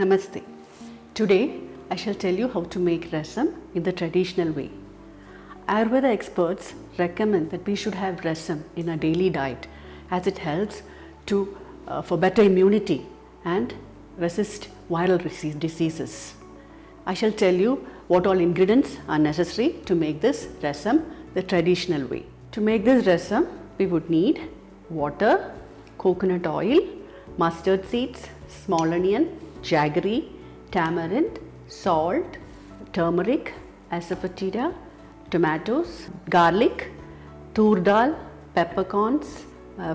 Namaste. Today I shall tell you how to make rasam in the traditional way. Ayurveda experts recommend that we should have rasam in our daily diet as it helps for better immunity and resist viral diseases. I shall tell you what all ingredients are necessary to make this rasam the traditional way. To make this rasam, we would need water, coconut oil, mustard seeds, small onion, jaggery, tamarind, salt, turmeric, asafoetida, tomatoes, garlic, tur dal, peppercorns,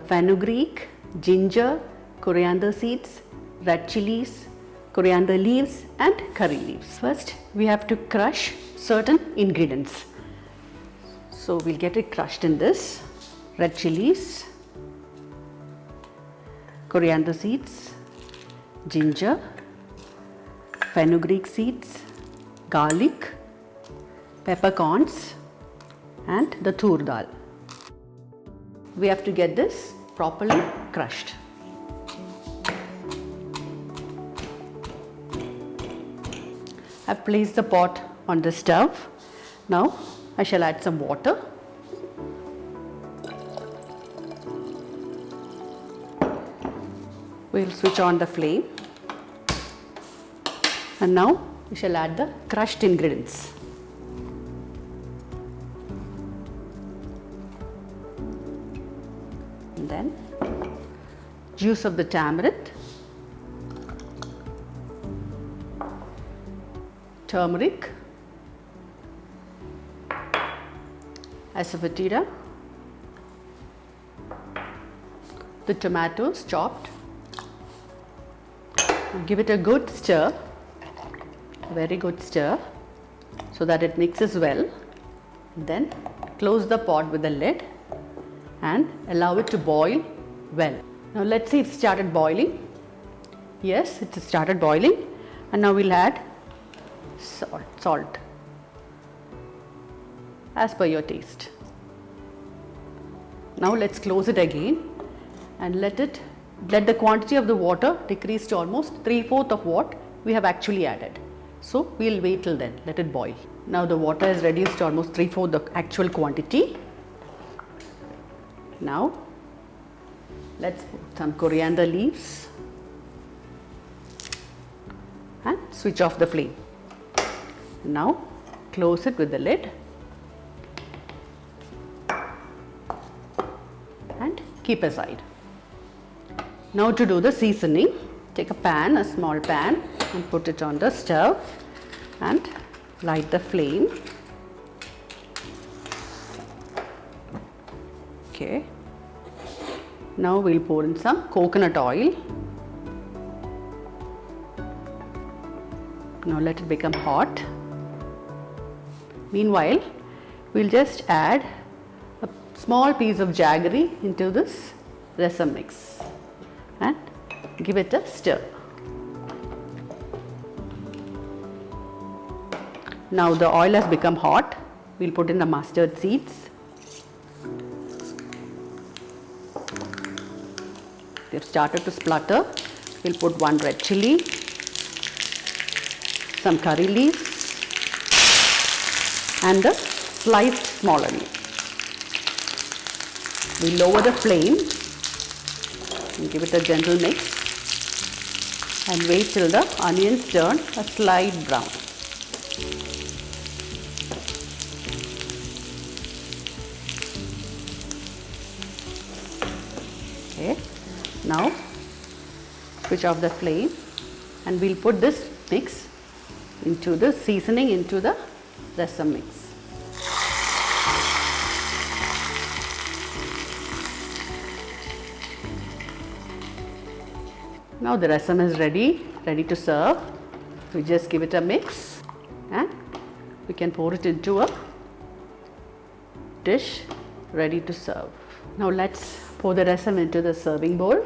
fenugreek, ginger, coriander seeds, red chilies, coriander leaves and curry leaves. First, we have to crush certain ingredients. So we'll get it crushed in this: red chilies, coriander seeds, ginger, fenugreek seeds, garlic, peppercorns and the tur dal. We have to get this properly crushed. I've placed the pot on the stove. Now I shall add some water. We'll switch on the flame. And now we shall add the crushed ingredients. And then juice of the tamarind, turmeric, asafoetida, the tomatoes chopped. Give it a good stir, very good stir, so that it mixes well. Then close the pot with the lid and allow it to boil well. Now let's see if it started boiling. Yes, it started boiling, and now we'll add salt as per your taste. Now let's close it again and let the quantity of the water decrease to almost 3/4 of what we have actually added. So we'll wait till then, let it boil. Now the water is reduced to almost 3/4 the actual quantity. Now let's put some coriander leaves and switch off the flame. Now close it with the lid and keep aside. Now to do the seasoning, take a pan, a small pan, and put it on the stove and light the flame. Okay. Now we'll pour in some coconut oil. Now let it become hot. Meanwhile, we'll just add a small piece of jaggery into this rasam mix and give it a stir. Now the oil has become hot. We'll put in the mustard seeds. They've started to splutter. We'll put one red chili, some curry leaves and the sliced small onion. We lower the flame and give it a gentle mix and wait till the onions turn a slight brown. Okay, now switch off the flame and we'll put this mix into the seasoning into the rasam mix. Now the rasam is ready to serve. We just give it a mix and we can pour it into a dish ready to serve. Now let's pour the rasam into the serving bowl.